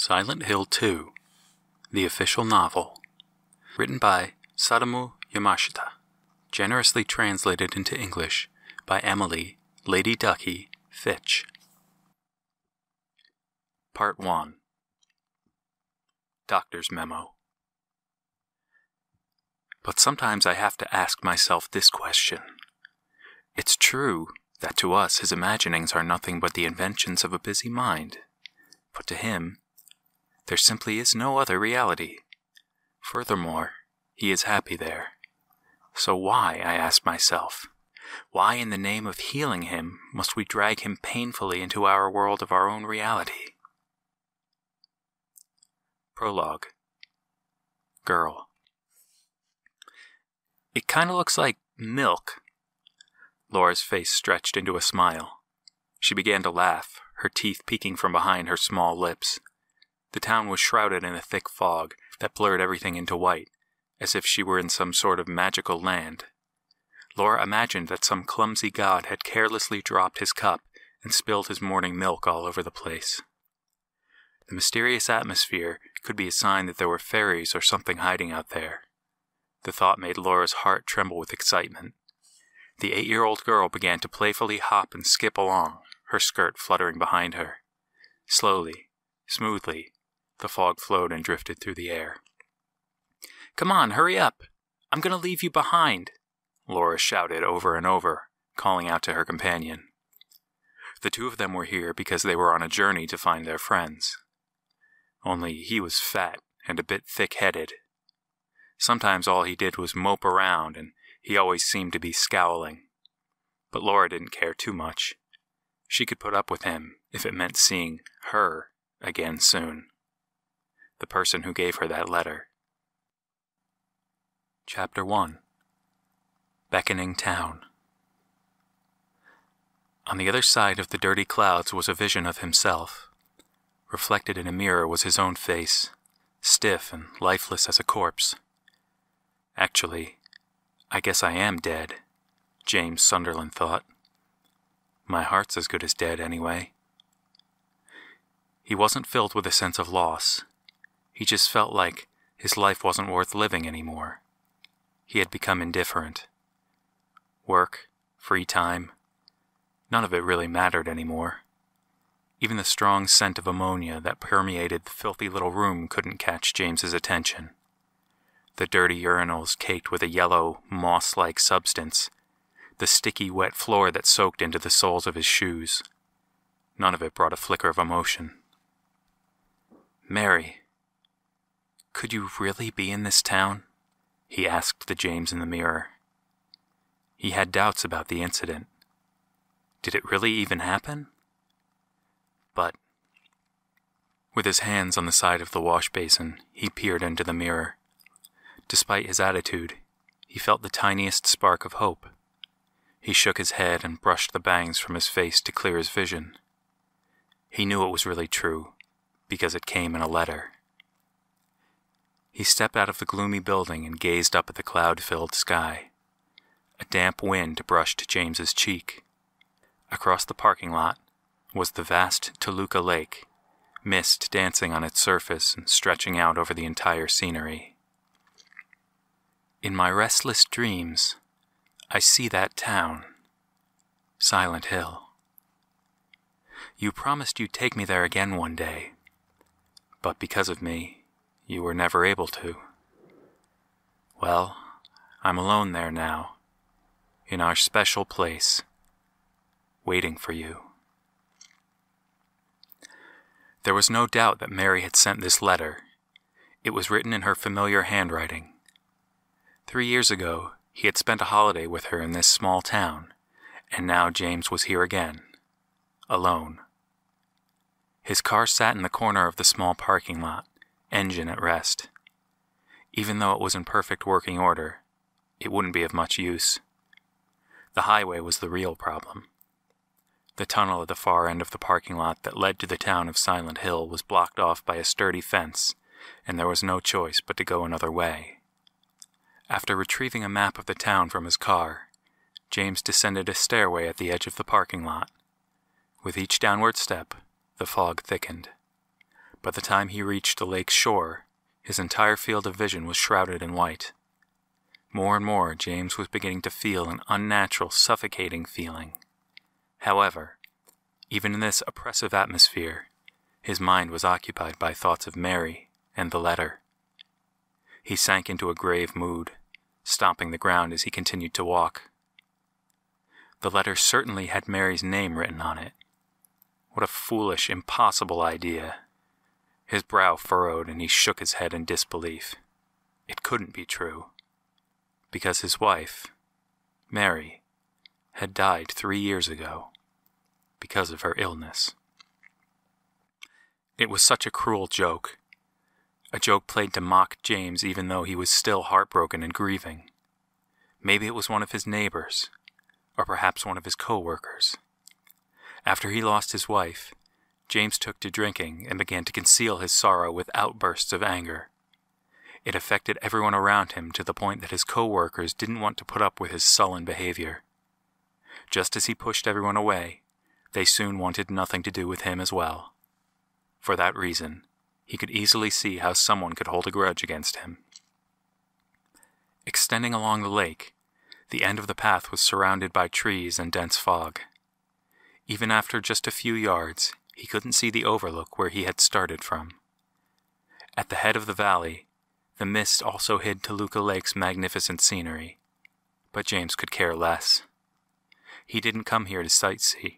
Silent Hill 2, the official novel, written by Sadamu Yamashita, generously translated into English by Emily, Lady Ducky, Fitch. Part 1. Doctor's Memo. But sometimes I have to ask myself this question. It's true that to us his imaginings are nothing but the inventions of a busy mind, but to him, there simply is no other reality. Furthermore, he is happy there. So why, I ask myself, why in the name of healing him must we drag him painfully into our world of our own reality? Prologue. Girl. It kinda looks like milk. Laura's face stretched into a smile. She began to laugh, her teeth peeking from behind her small lips. The town was shrouded in a thick fog that blurred everything into white, as if she were in some sort of magical land. Laura imagined that some clumsy god had carelessly dropped his cup and spilled his morning milk all over the place. The mysterious atmosphere could be a sign that there were fairies or something hiding out there. The thought made Laura's heart tremble with excitement. The 8-year-old girl began to playfully hop and skip along, her skirt fluttering behind her. Slowly, smoothly, the fog flowed and drifted through the air. "Come on, hurry up! I'm going to leave you behind!" Laura shouted over and over, calling out to her companion. The two of them were here because they were on a journey to find their friends. Only he was fat and a bit thick-headed. Sometimes all he did was mope around, and he always seemed to be scowling. But Laura didn't care too much. She could put up with him if it meant seeing her again soon. The person who gave her that letter. Chapter 1. Beckoning Town. On the other side of the dirty clouds was a vision of himself. Reflected in a mirror was his own face, stiff and lifeless as a corpse. Actually, I guess I am dead, James Sunderland thought. My heart's as good as dead anyway. He wasn't filled with a sense of loss. He just felt like his life wasn't worth living anymore. He had become indifferent. Work, free time, none of it really mattered anymore. Even the strong scent of ammonia that permeated the filthy little room couldn't catch James's attention. The dirty urinals caked with a yellow, moss-like substance, the sticky, wet floor that soaked into the soles of his shoes. None of it brought a flicker of emotion. "Mary, could you really be in this town?" he asked the James in the mirror. He had doubts about the incident. Did it really even happen? But, with his hands on the side of the wash basin, he peered into the mirror. Despite his attitude, he felt the tiniest spark of hope. He shook his head and brushed the bangs from his face to clear his vision. He knew it was really true, because it came in a letter. He stepped out of the gloomy building and gazed up at the cloud-filled sky. A damp wind brushed James's cheek. Across the parking lot was the vast Toluca Lake, mist dancing on its surface and stretching out over the entire scenery. In my restless dreams, I see that town, Silent Hill. You promised you'd take me there again one day, but because of me, you were never able to. Well, I'm alone there now, in our special place, waiting for you. There was no doubt that Mary had sent this letter. It was written in her familiar handwriting. 3 years ago, he had spent a holiday with her in this small town, and now James was here again, alone. His car sat in the corner of the small parking lot, engine at rest. Even though it was in perfect working order, it wouldn't be of much use. The highway was the real problem. The tunnel at the far end of the parking lot that led to the town of Silent Hill was blocked off by a sturdy fence, and there was no choice but to go another way. After retrieving a map of the town from his car, James descended a stairway at the edge of the parking lot. With each downward step, the fog thickened. By the time he reached the lake's shore, his entire field of vision was shrouded in white. More and more, James was beginning to feel an unnatural, suffocating feeling. However, even in this oppressive atmosphere, his mind was occupied by thoughts of Mary and the letter. He sank into a grave mood, stomping the ground as he continued to walk. The letter certainly had Mary's name written on it. What a foolish, impossible idea. His brow furrowed and he shook his head in disbelief. It couldn't be true. Because his wife, Mary, had died 3 years ago because of her illness. It was such a cruel joke. A joke played to mock James even though he was still heartbroken and grieving. Maybe it was one of his neighbors, or perhaps one of his co-workers. After he lost his wife, James took to drinking and began to conceal his sorrow with outbursts of anger. It affected everyone around him to the point that his co-workers didn't want to put up with his sullen behavior. Just as he pushed everyone away, they soon wanted nothing to do with him as well. For that reason, he could easily see how someone could hold a grudge against him. Extending along the lake, the end of the path was surrounded by trees and dense fog. Even after just a few yards, he couldn't see the overlook where he had started from. At the head of the valley, the mist also hid Toluca Lake's magnificent scenery, but James could care less. He didn't come here to sightsee.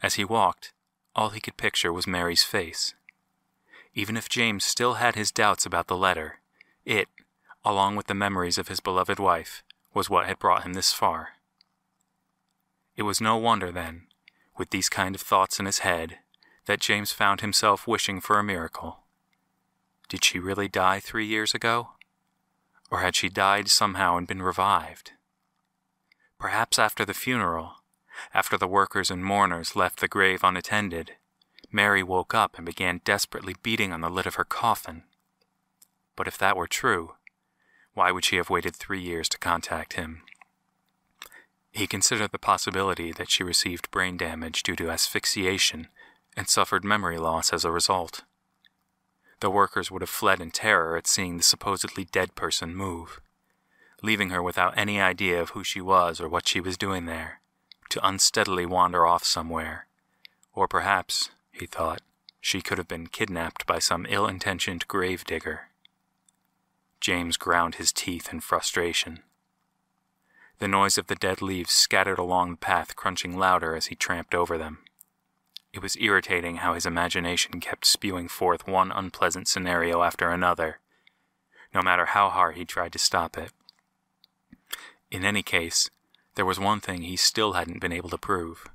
As he walked, all he could picture was Mary's face. Even if James still had his doubts about the letter, it, along with the memories of his beloved wife, was what had brought him this far. It was no wonder, then, with these kind of thoughts in his head, that James found himself wishing for a miracle. Did she really die 3 years ago? Or had she died somehow and been revived? Perhaps after the funeral, after the workers and mourners left the grave unattended, Mary woke up and began desperately beating on the lid of her coffin. But if that were true, why would she have waited 3 years to contact him? He considered the possibility that she received brain damage due to asphyxiation and suffered memory loss as a result. The workers would have fled in terror at seeing the supposedly dead person move, leaving her without any idea of who she was or what she was doing there, to unsteadily wander off somewhere. Or perhaps, he thought, she could have been kidnapped by some ill-intentioned gravedigger. James ground his teeth in frustration. The noise of the dead leaves scattered along the path crunching louder as he tramped over them. It was irritating how his imagination kept spewing forth one unpleasant scenario after another, no matter how hard he tried to stop it. In any case, there was one thing he still hadn't been able to prove: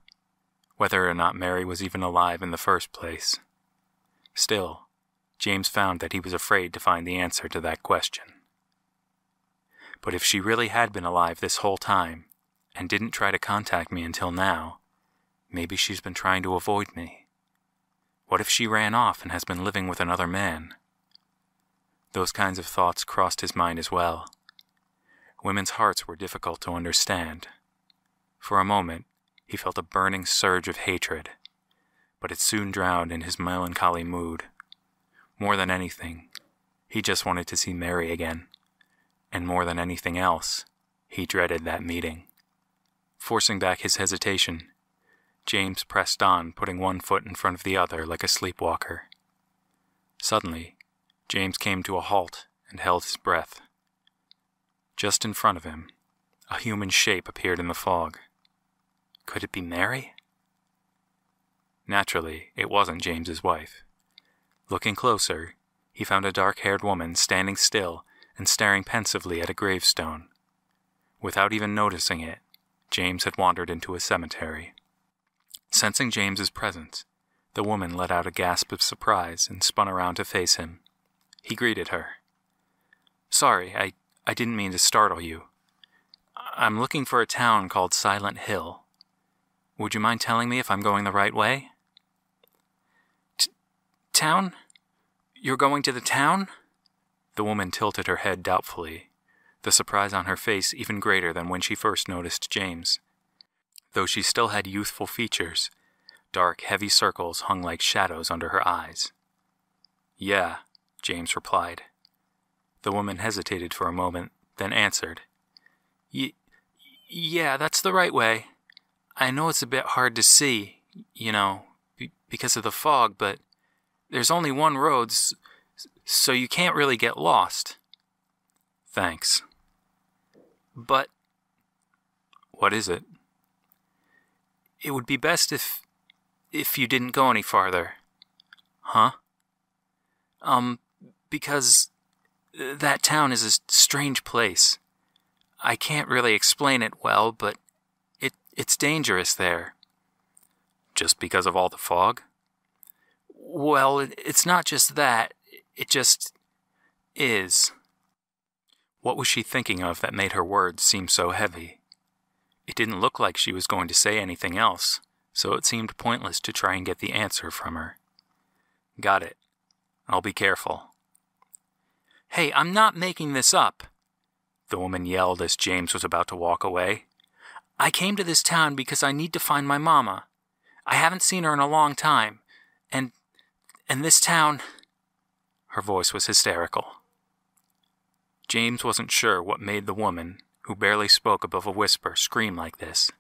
whether or not Mary was even alive in the first place. Still, James found that he was afraid to find the answer to that question. But if she really had been alive this whole time, and didn't try to contact me until now, maybe she's been trying to avoid me. What if she ran off and has been living with another man? Those kinds of thoughts crossed his mind as well. Women's hearts were difficult to understand. For a moment, he felt a burning surge of hatred, but it soon drowned in his melancholy mood. More than anything, he just wanted to see Mary again. And more than anything else, he dreaded that meeting. Forcing back his hesitation, James pressed on, putting one foot in front of the other like a sleepwalker. Suddenly, James came to a halt and held his breath. Just in front of him, a human shape appeared in the fog. Could it be Mary? Naturally, it wasn't James's wife. Looking closer, he found a dark-haired woman standing still and staring pensively at a gravestone. Without even noticing it, James had wandered into a cemetery. Sensing James's presence, the woman let out a gasp of surprise and spun around to face him. He greeted her. "Sorry, I didn't mean to startle you. I'm looking for a town called Silent Hill. Would you mind telling me if I'm going the right way?" Town? You're going to the town?" The woman tilted her head doubtfully, the surprise on her face even greater than when she first noticed James. Though she still had youthful features, dark, heavy circles hung like shadows under her eyes. Yeah, James replied. The woman hesitated for a moment, then answered. Yeah, that's the right way. I know it's a bit hard to see, because of the fog, but there's only one road, so you can't really get lost. Thanks. But... What is it? It would be best if you didn't go any farther. Huh? Because that town is a strange place. I can't really explain it well, but it's dangerous there. Just because of all the fog? Well, it's not just that. It just is. What was she thinking of that made her words seem so heavy? It didn't look like she was going to say anything else, so it seemed pointless to try and get the answer from her. Got it. I'll be careful. Hey, I'm not making this up, the woman yelled as James was about to walk away. I came to this town because I need to find my mama. I haven't seen her in a long time, and this town... Her voice was hysterical. James wasn't sure what made the woman, who barely spoke above a whisper, scream like this.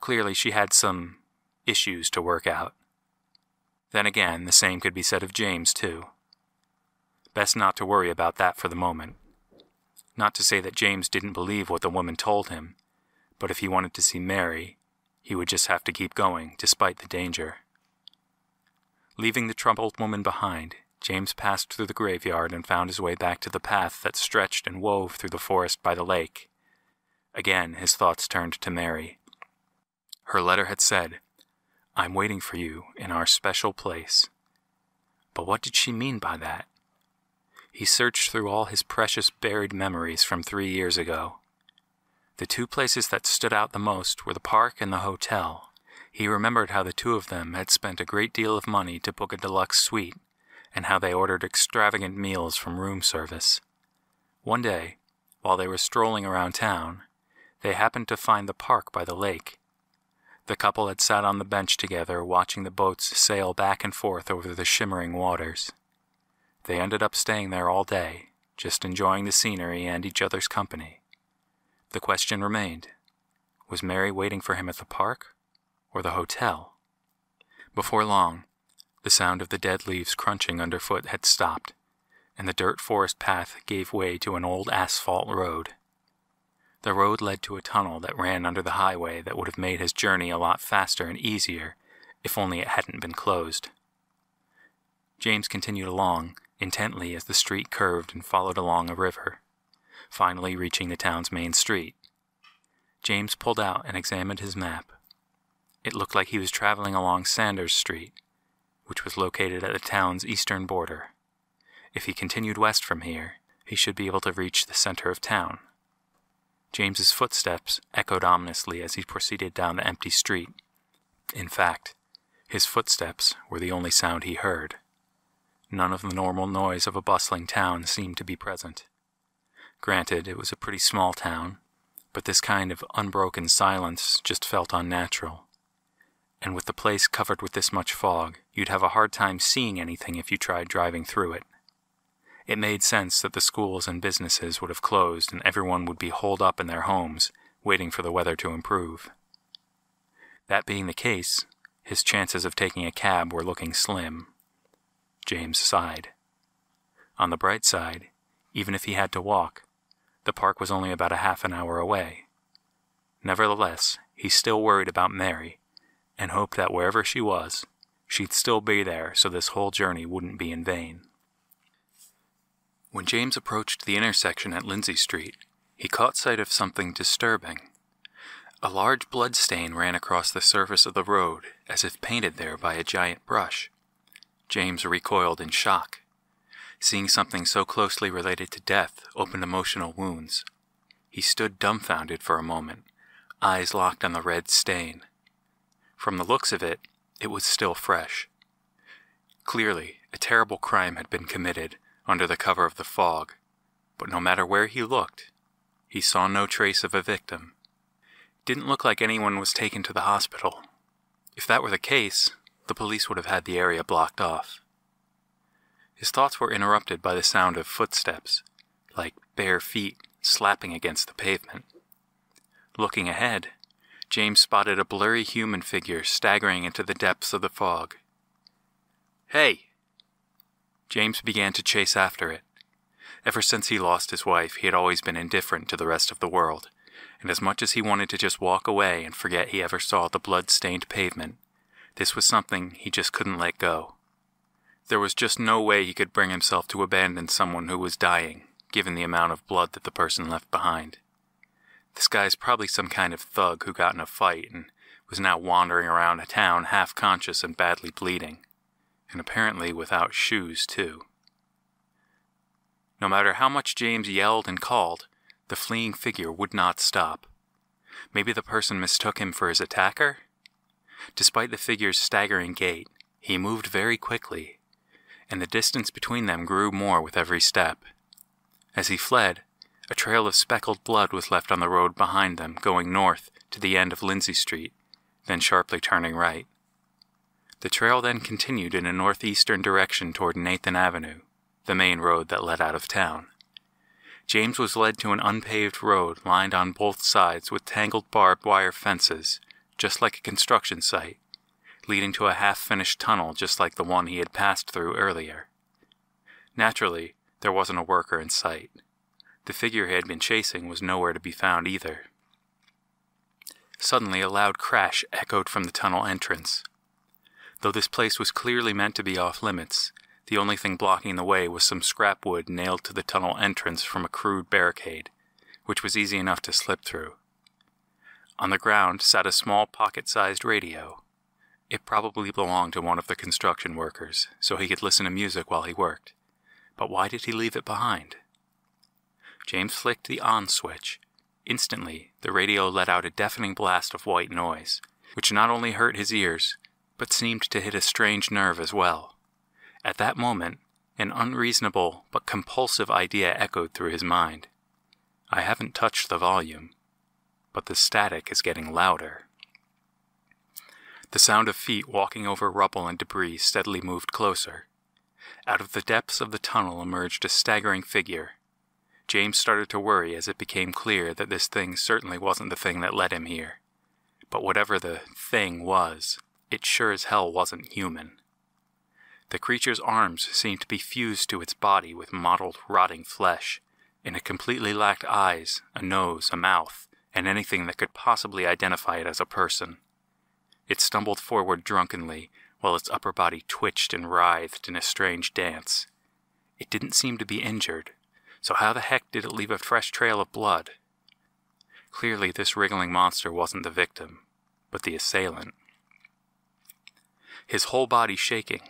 Clearly she had some issues to work out. Then again, the same could be said of James, too. Best not to worry about that for the moment. Not to say that James didn't believe what the woman told him, but if he wanted to see Mary, he would just have to keep going, despite the danger. Leaving the troubled woman behind, James passed through the graveyard and found his way back to the path that stretched and wove through the forest by the lake. Again, his thoughts turned to Mary. Her letter had said, "I'm waiting for you in our special place." But what did she mean by that? He searched through all his precious buried memories from 3 years ago. The two places that stood out the most were the park and the hotel. He remembered how the two of them had spent a great deal of money to book a deluxe suite, and how they ordered extravagant meals from room service. One day, while they were strolling around town, they happened to find the park by the lake. The couple had sat on the bench together, watching the boats sail back and forth over the shimmering waters. They ended up staying there all day, just enjoying the scenery and each other's company. The question remained, was Mary waiting for him at the park or the hotel? Before long, the sound of the dead leaves crunching underfoot had stopped, and the dirt forest path gave way to an old asphalt road. The road led to a tunnel that ran under the highway that would have made his journey a lot faster and easier if only it hadn't been closed. James continued along, intently as the street curved and followed along a river, finally reaching the town's main street. James pulled out and examined his map. It looked like he was traveling along Sanders Street, which was located at the town's eastern border. If he continued west from here, he should be able to reach the center of town. James's footsteps echoed ominously as he proceeded down the empty street. In fact, his footsteps were the only sound he heard. None of the normal noise of a bustling town seemed to be present. Granted, it was a pretty small town, but this kind of unbroken silence just felt unnatural. And with the place covered with this much fog, you'd have a hard time seeing anything if you tried driving through it. It made sense that the schools and businesses would have closed and everyone would be holed up in their homes, waiting for the weather to improve. That being the case, his chances of taking a cab were looking slim. James sighed. On the bright side, even if he had to walk, the park was only about a half an hour away. Nevertheless, he still worried about Mary, and hoped that wherever she was, she'd still be there so this whole journey wouldn't be in vain. When James approached the intersection at Lindsay Street, he caught sight of something disturbing. A large blood stain ran across the surface of the road, as if painted there by a giant brush. James recoiled in shock. Seeing something so closely related to death opened emotional wounds. He stood dumbfounded for a moment, eyes locked on the red stain. From the looks of it, it was still fresh. Clearly, a terrible crime had been committed under the cover of the fog, but no matter where he looked, he saw no trace of a victim. It didn't look like anyone was taken to the hospital. If that were the case, the police would have had the area blocked off. His thoughts were interrupted by the sound of footsteps, like bare feet slapping against the pavement. Looking ahead, James spotted a blurry human figure staggering into the depths of the fog. "Hey!" James began to chase after it. Ever since he lost his wife, he had always been indifferent to the rest of the world, and as much as he wanted to just walk away and forget he ever saw the blood-stained pavement, this was something he just couldn't let go. There was just no way he could bring himself to abandon someone who was dying, given the amount of blood that the person left behind. This guy's probably some kind of thug who got in a fight and was now wandering around a town half-conscious and badly bleeding, and apparently without shoes, too. No matter how much James yelled and called, the fleeing figure would not stop. Maybe the person mistook him for his attacker? Despite the figure's staggering gait, he moved very quickly, and the distance between them grew more with every step. As he fled, a trail of speckled blood was left on the road behind them, going north to the end of Lindsay Street, then sharply turning right. The trail then continued in a northeastern direction toward Nathan Avenue, the main road that led out of town. James was led to an unpaved road lined on both sides with tangled barbed wire fences, just like a construction site, leading to a half-finished tunnel just like the one he had passed through earlier. Naturally, there wasn't a worker in sight. The figure he had been chasing was nowhere to be found either. Suddenly, a loud crash echoed from the tunnel entrance. Though this place was clearly meant to be off-limits, the only thing blocking the way was some scrap wood nailed to the tunnel entrance from a crude barricade, which was easy enough to slip through. On the ground sat a small pocket-sized radio. It probably belonged to one of the construction workers, so he could listen to music while he worked. But why did he leave it behind? James flicked the on switch. Instantly, the radio let out a deafening blast of white noise, which not only hurt his ears, but seemed to hit a strange nerve as well. At that moment, an unreasonable but compulsive idea echoed through his mind. I haven't touched the volume, but the static is getting louder. The sound of feet walking over rubble and debris steadily moved closer. Out of the depths of the tunnel emerged a staggering figure. James started to worry as it became clear that this thing certainly wasn't the thing that led him here. But whatever the thing was, it sure as hell wasn't human. The creature's arms seemed to be fused to its body with mottled, rotting flesh, and it completely lacked eyes, a nose, a mouth, and anything that could possibly identify it as a person. It stumbled forward drunkenly, while its upper body twitched and writhed in a strange dance. It didn't seem to be injured, so how the heck did it leave a fresh trail of blood? Clearly this wriggling monster wasn't the victim, but the assailant. His whole body shaking,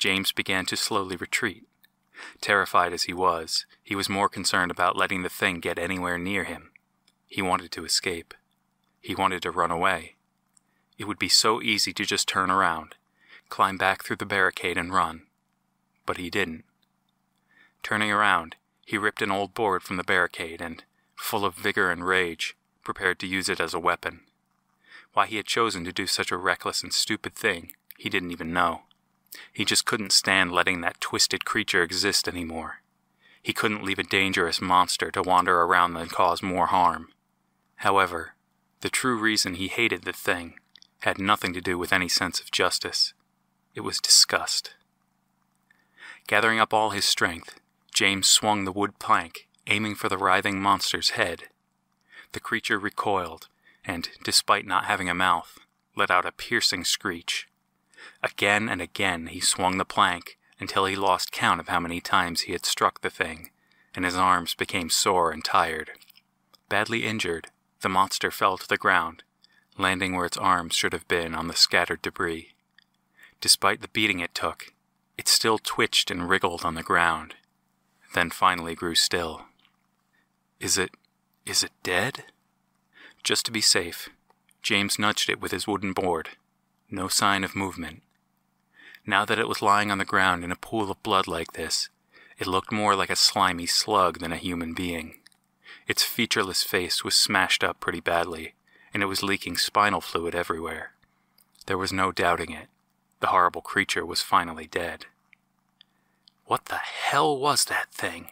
James began to slowly retreat. Terrified as he was more concerned about letting the thing get anywhere near him. He wanted to escape. He wanted to run away. It would be so easy to just turn around, climb back through the barricade and run. But he didn't. Turning around, he ripped an old board from the barricade and, full of vigor and rage, prepared to use it as a weapon. Why he had chosen to do such a reckless and stupid thing, he didn't even know. He just couldn't stand letting that twisted creature exist anymore. He couldn't leave a dangerous monster to wander around and cause more harm. However, the true reason he hated the thing had nothing to do with any sense of justice. It was disgust. Gathering up all his strength, James swung the wood plank, aiming for the writhing monster's head. The creature recoiled, and, despite not having a mouth, let out a piercing screech. Again and again he swung the plank until he lost count of how many times he had struck the thing, and his arms became sore and tired. Badly injured, the monster fell to the ground, landing where its arms should have been on the scattered debris. Despite the beating it took, it still twitched and wriggled on the ground, then finally grew still. Is it dead? Just to be safe, James nudged it with his wooden board. No sign of movement. Now that it was lying on the ground in a pool of blood like this, it looked more like a slimy slug than a human being. Its featureless face was smashed up pretty badly, and it was leaking spinal fluid everywhere. There was no doubting it. The horrible creature was finally dead. What the hell was that thing?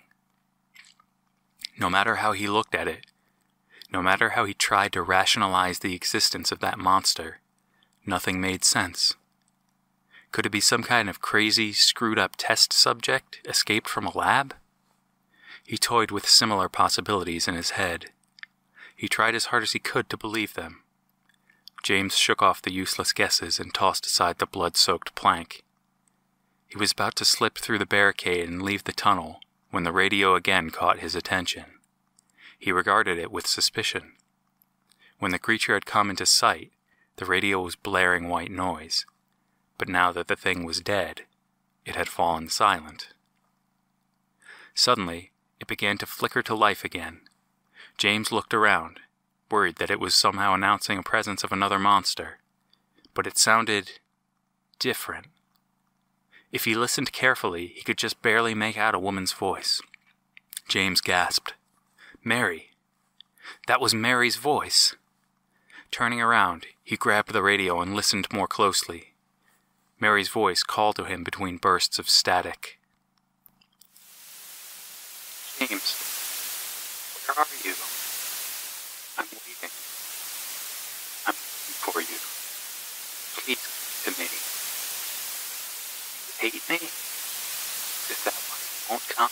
No matter how he looked at it, no matter how he tried to rationalize the existence of that monster, nothing made sense. Could it be some kind of crazy, screwed-up test subject escaped from a lab? He toyed with similar possibilities in his head. He tried as hard as he could to believe them. James shook off the useless guesses and tossed aside the blood-soaked plank. He was about to slip through the barricade and leave the tunnel when the radio again caught his attention. He regarded it with suspicion. When the creature had come into sight, the radio was blaring white noise, but now that the thing was dead, it had fallen silent. Suddenly, it began to flicker to life again. James looked around, worried that it was somehow announcing the presence of another monster, but it sounded different. If he listened carefully, he could just barely make out a woman's voice. James gasped. Mary. That was Mary's voice. Turning around, he grabbed the radio and listened more closely. Mary's voice called to him between bursts of static. James, where are you? I'm waiting. I'm waiting for you. Please come to me. You hate me? Is that why you won't come?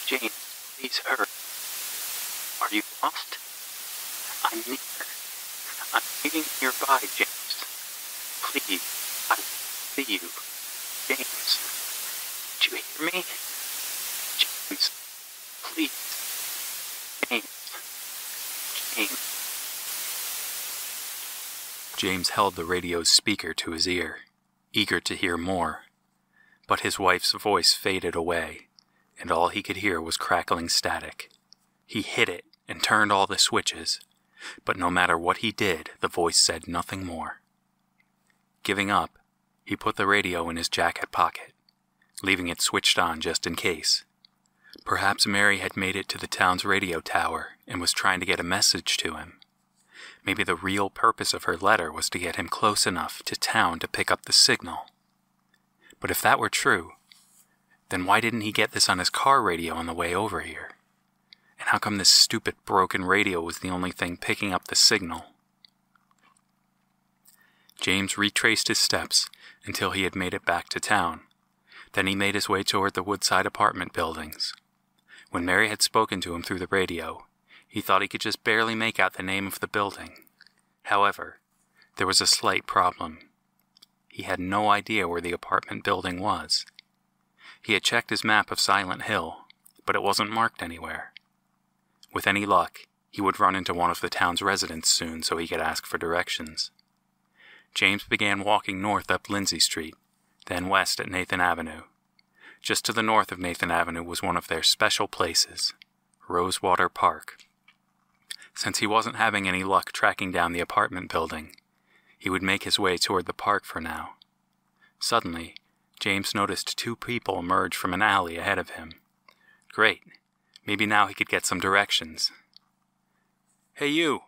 James, please hurry. Are you lost? I'm near. I'm waiting nearby, James. Please, I will see you. James, did you hear me? James, please. James. James held the radio's speaker to his ear, eager to hear more. But his wife's voice faded away, and all he could hear was crackling static. He hit it and turned all the switches, but no matter what he did, the voice said nothing more. Giving up, he put the radio in his jacket pocket, leaving it switched on just in case. Perhaps Mary had made it to the town's radio tower and was trying to get a message to him. Maybe the real purpose of her letter was to get him close enough to town to pick up the signal. But if that were true, then why didn't he get this on his car radio on the way over here? And how come this stupid broken radio was the only thing picking up the signal? James retraced his steps until he had made it back to town. Then he made his way toward the Woodside apartment buildings. When Mary had spoken to him through the radio, he thought he could just barely make out the name of the building. However, there was a slight problem. He had no idea where the apartment building was. He had checked his map of Silent Hill, but it wasn't marked anywhere. With any luck, he would run into one of the town's residents soon so he could ask for directions. James began walking north up Lindsay Street, then west at Nathan Avenue. Just to the north of Nathan Avenue was one of their special places, Rosewater Park. Since he wasn't having any luck tracking down the apartment building, he would make his way toward the park for now. Suddenly, James noticed two people emerge from an alley ahead of him. Great. Maybe now he could get some directions. Hey you!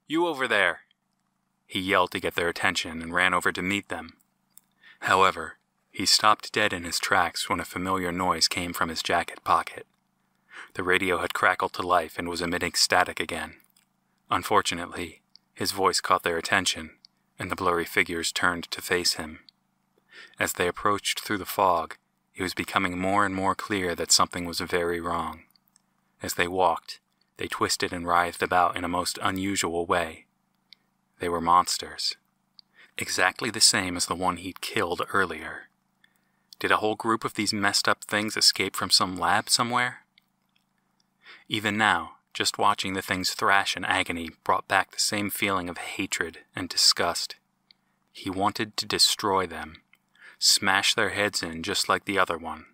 You over there! He yelled to get their attention and ran over to meet them. However, he stopped dead in his tracks when a familiar noise came from his jacket pocket. The radio had crackled to life and was emitting static again. Unfortunately, his voice caught their attention, and the blurry figures turned to face him. As they approached through the fog, it was becoming more and more clear that something was very wrong. As they walked, they twisted and writhed about in a most unusual way. They were monsters. Exactly the same as the one he'd killed earlier. Did a whole group of these messed up things escape from some lab somewhere? Even now, just watching the things thrash in agony brought back the same feeling of hatred and disgust. He wanted to destroy them, smash their heads in just like the other one.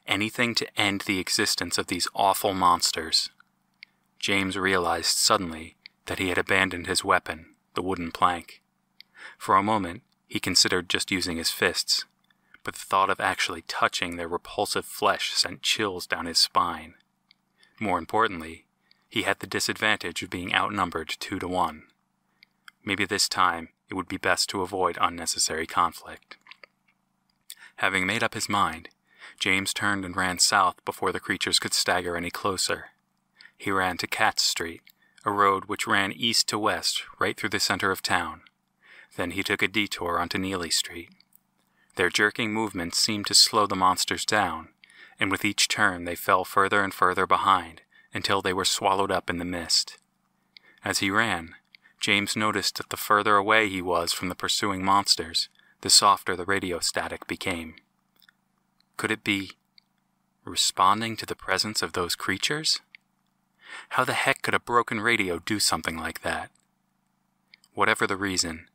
Anything to end the existence of these awful monsters. James realized suddenly that he had abandoned his weapon, the wooden plank. For a moment, he considered just using his fists, but the thought of actually touching their repulsive flesh sent chills down his spine. More importantly, he had the disadvantage of being outnumbered 2-1. Maybe this time it would be best to avoid unnecessary conflict. Having made up his mind, James turned and ran south before the creatures could stagger any closer. He ran to Katz Street, a road which ran east to west right through the center of town. Then he took a detour onto Neely Street. Their jerking movements seemed to slow the monsters down, and with each turn they fell further and further behind until they were swallowed up in the mist. As he ran, James noticed that the further away he was from the pursuing monsters, the softer the radio static became. Could it be responding to the presence of those creatures? How the heck could a broken radio do something like that? Whatever the reason,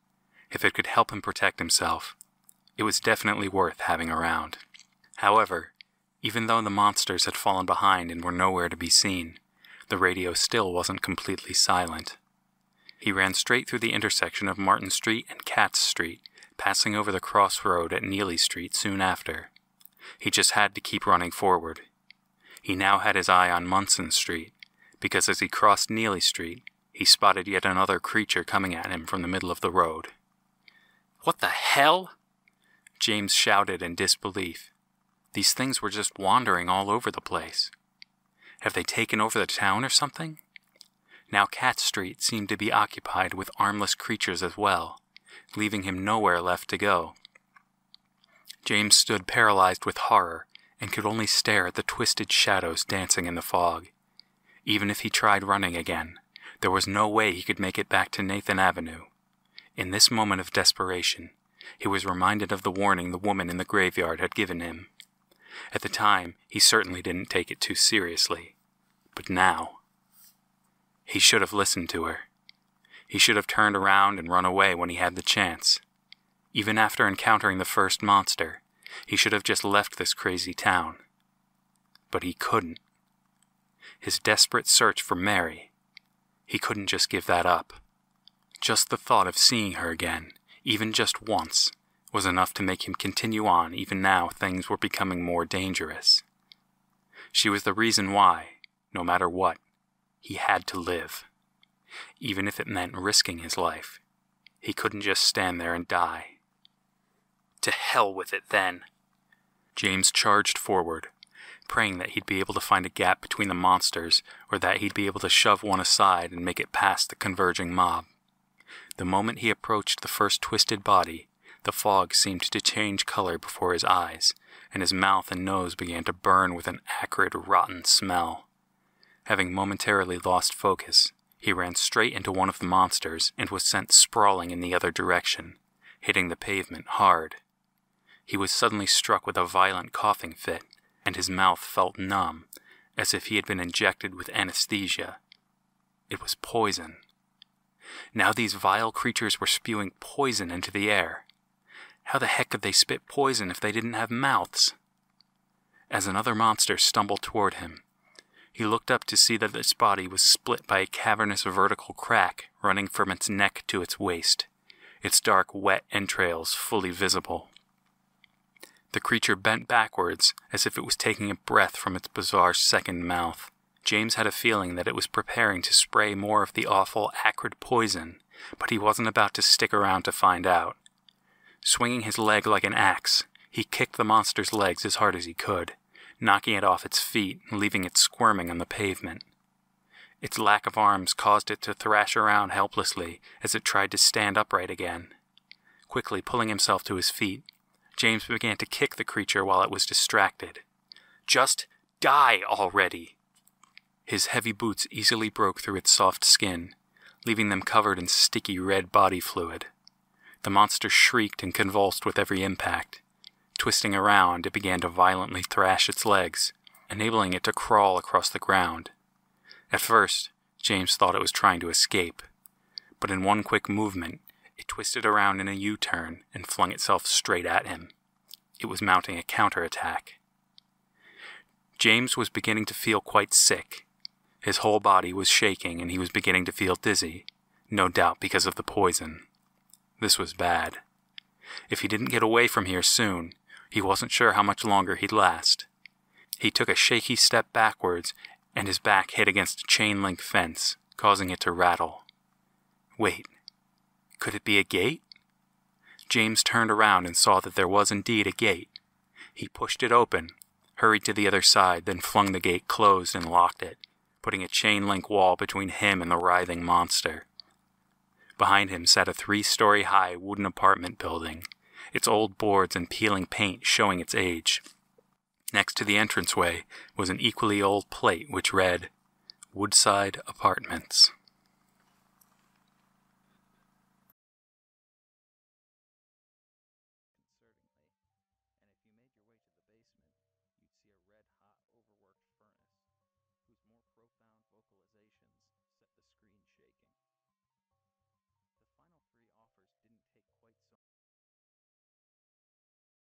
if it could help him protect himself, it was definitely worth having around. However, even though the monsters had fallen behind and were nowhere to be seen, the radio still wasn't completely silent. He ran straight through the intersection of Martin Street and Katz Street, passing over the crossroad at Neely Street soon after. He just had to keep running forward. He now had his eye on Munson Street, because as he crossed Neely Street, he spotted yet another creature coming at him from the middle of the road. "What the hell?" James shouted in disbelief. These things were just wandering all over the place. Have they taken over the town or something? Now Katz Street seemed to be occupied with armless creatures as well, leaving him nowhere left to go. James stood paralyzed with horror and could only stare at the twisted shadows dancing in the fog. Even if he tried running again, there was no way he could make it back to Nathan Avenue. In this moment of desperation, he was reminded of the warning the woman in the graveyard had given him. At the time, he certainly didn't take it too seriously. But now, he should have listened to her. He should have turned around and run away when he had the chance. Even after encountering the first monster, he should have just left this crazy town. But he couldn't. His desperate search for Mary, he couldn't just give that up. Just the thought of seeing her again, even just once, was enough to make him continue on even now things were becoming more dangerous. She was the reason why, no matter what, he had to live. Even if it meant risking his life, he couldn't just stand there and die. To hell with it then. James charged forward, praying that he'd be able to find a gap between the monsters or that he'd be able to shove one aside and make it past the converging mob. The moment he approached the first twisted body, the fog seemed to change color before his eyes, and his mouth and nose began to burn with an acrid, rotten smell. Having momentarily lost focus, he ran straight into one of the monsters and was sent sprawling in the other direction, hitting the pavement hard. He was suddenly struck with a violent coughing fit, and his mouth felt numb, as if he had been injected with anesthesia. It was poison. Now these vile creatures were spewing poison into the air. How the heck could they spit poison if they didn't have mouths? As another monster stumbled toward him, he looked up to see that its body was split by a cavernous vertical crack running from its neck to its waist, its dark, wet entrails fully visible. The creature bent backwards as if it was taking a breath from its bizarre second mouth. James had a feeling that it was preparing to spray more of the awful, acrid poison, but he wasn't about to stick around to find out. Swinging his leg like an axe, he kicked the monster's legs as hard as he could, knocking it off its feet and leaving it squirming on the pavement. Its lack of arms caused it to thrash around helplessly as it tried to stand upright again. Quickly pulling himself to his feet, James began to kick the creature while it was distracted. Just die already! His heavy boots easily broke through its soft skin, leaving them covered in sticky red body fluid. The monster shrieked and convulsed with every impact. Twisting around, it began to violently thrash its legs, enabling it to crawl across the ground. At first, James thought it was trying to escape, but in one quick movement, it twisted around in a U-turn and flung itself straight at him. It was mounting a counterattack. James was beginning to feel quite sick. His whole body was shaking and he was beginning to feel dizzy, no doubt because of the poison. This was bad. If he didn't get away from here soon, he wasn't sure how much longer he'd last. He took a shaky step backwards and his back hit against a chain-link fence, causing it to rattle. Wait. Could it be a gate? James turned around and saw that there was indeed a gate, He pushed it open, hurried to the other side, then flung the gate closed and locked it, putting a chain-link wall between him and the writhing monster. Behind him sat a 3-story-high wooden apartment building, its old boards and peeling paint showing its age. Next to the entranceway was an equally old plate which read, Woodside Apartments. And if you made your way to the basement, you'd see a red-hot, overworked furnace, whose more profound vocalizations set the screen shaking.